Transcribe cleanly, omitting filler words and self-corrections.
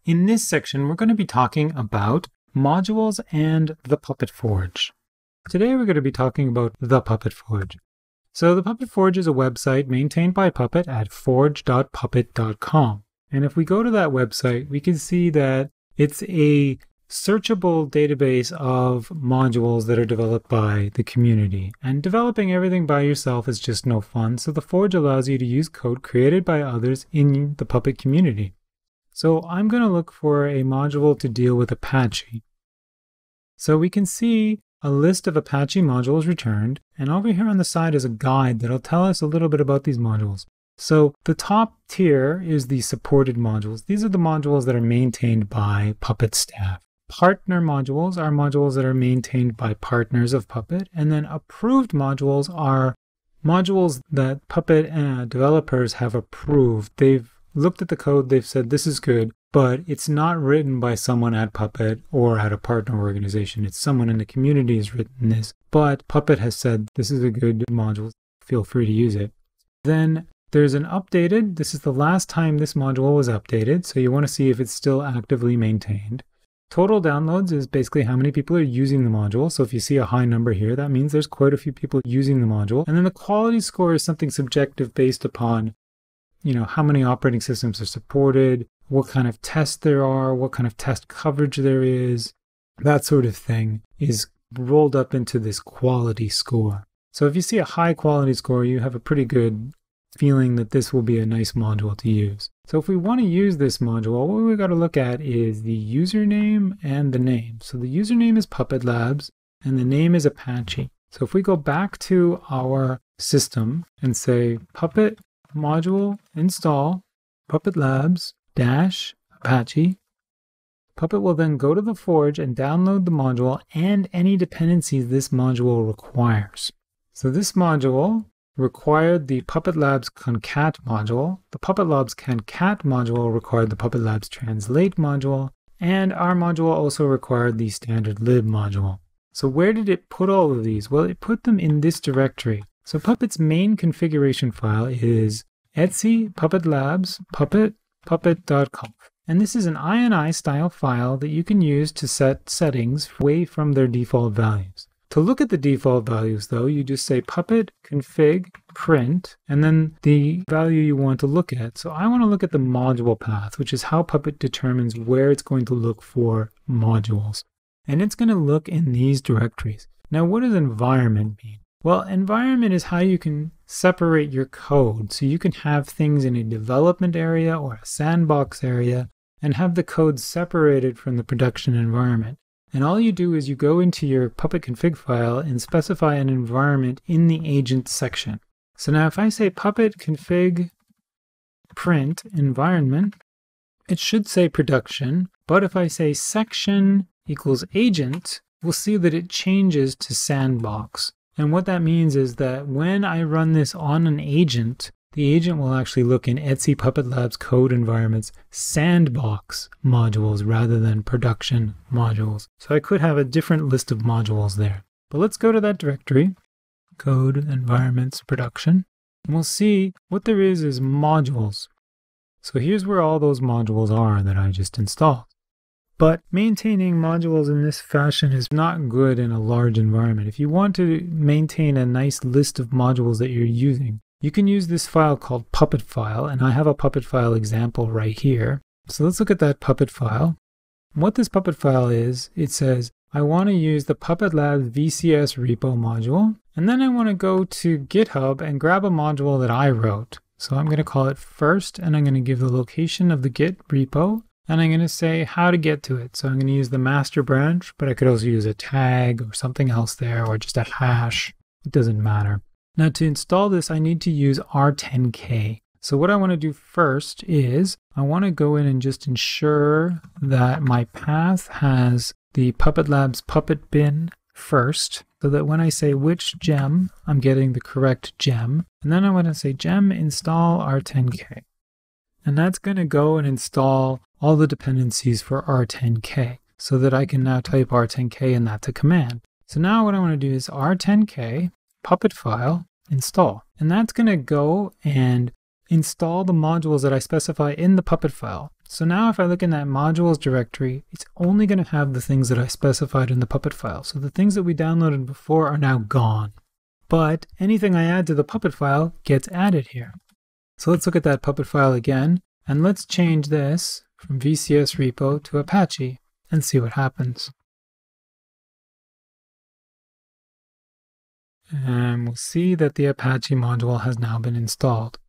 In this section, we're going to be talking about modules and the Puppet Forge. Today, we're going to be talking about the Puppet Forge. So the Puppet Forge is a website maintained by Puppet at forge.puppet.com. And if we go to that website, we can see that it's a searchable database of modules that are developed by the community. And developing everything by yourself is just no fun, so the Forge allows you to use code created by others in the Puppet community. So I'm going to look for a module to deal with Apache. So we can see a list of Apache modules returned, and over here on the side is a guide that'll tell us a little bit about these modules. So the top tier is the supported modules. These are the modules that are maintained by Puppet staff. Partner modules are modules that are maintained by partners of Puppet, and then approved modules are modules that Puppet developers have approved. They've looked at the code, they've said this is good, but it's not written by someone at Puppet or at a partner organization. It's someone in the community has written this, but Puppet has said this is a good module, feel free to use it. Then there's an updated, this is the last time this module was updated, so you want to see if it's still actively maintained. Total downloads is basically how many people are using the module. So if you see a high number here, that means there's quite a few people using the module. And then the quality score is something subjective based upon, how many operating systems are supported, what kind of tests there are, what kind of test coverage there is. That sort of thing is rolled up into this quality score. So if you see a high quality score, you have a pretty good feeling that this will be a nice module to use. So if we want to use this module, what we've got to look at is the username and the name. So the username is Puppet Labs and the name is Apache. So if we go back to our system and say Puppet module install Puppet Labs -Apache, Puppet will then go to the Forge and download the module and any dependencies this module requires. So this module required the Puppet Labs concat module, the Puppet Labs concat module required the Puppet Labs translate module, and our module also required the standard lib module. So where did it put all of these? Well, it put them in this directory. So Puppet's main configuration file is etc puppet labs puppet.conf. And this is an ini style file that you can use to set settings away from their default values. To look at the default values, though, you just say puppet config print, and then the value you want to look at. So I want to look at the module path, which is how Puppet determines where it's going to look for modules. And it's going to look in these directories. Now, what does environment mean? Well, environment is how you can separate your code. So you can have things in a development area or a sandbox area and have the code separated from the production environment. And all you do is you go into your Puppet config file and specify an environment in the agent section. So now if I say Puppet config print environment, it should say production, but if I say section equals agent, we'll see that it changes to sandbox. And what that means is that when I run this on an agent, the agent will actually look in etc Puppet Labs code environments sandbox modules rather than production modules. So I could have a different list of modules there. But let's go to that directory, code environments production, and we'll see what there is modules. So here's where all those modules are that I just installed. But maintaining modules in this fashion is not good in a large environment. If you want to maintain a nice list of modules that you're using, you can use this file called Puppet file, and I have a Puppet file example right here. So let's look at that Puppet file. What this Puppet file is, it says, I want to use the Puppet Labs VCS repo module, and then I want to go to GitHub and grab a module that I wrote. So I'm going to call it first, and I'm going to give the location of the Git repo, and I'm going to say how to get to it. So I'm going to use the master branch, but I could also use a tag or something else there, or just a hash. It doesn't matter. Now to install this, I need to use R10K. So what I want to do first is I want to go in and just ensure that my path has the Puppet Labs Puppet bin first, so that when I say which gem, I'm getting the correct gem. And then I want to say gem install R10K. And that's going to go and install all the dependencies for R10K so that I can now type R10K and that's a command. So now what I want to do is R10K Puppet file install. And that's going to go and install the modules that I specify in the Puppet file. So now if I look in that modules directory, it's only going to have the things that I specified in the Puppet file. So the things that we downloaded before are now gone. But anything I add to the Puppet file gets added here. So let's look at that Puppet file again, and let's change this from VCS repo to Apache and see what happens. And we'll see that the Apache module has now been installed.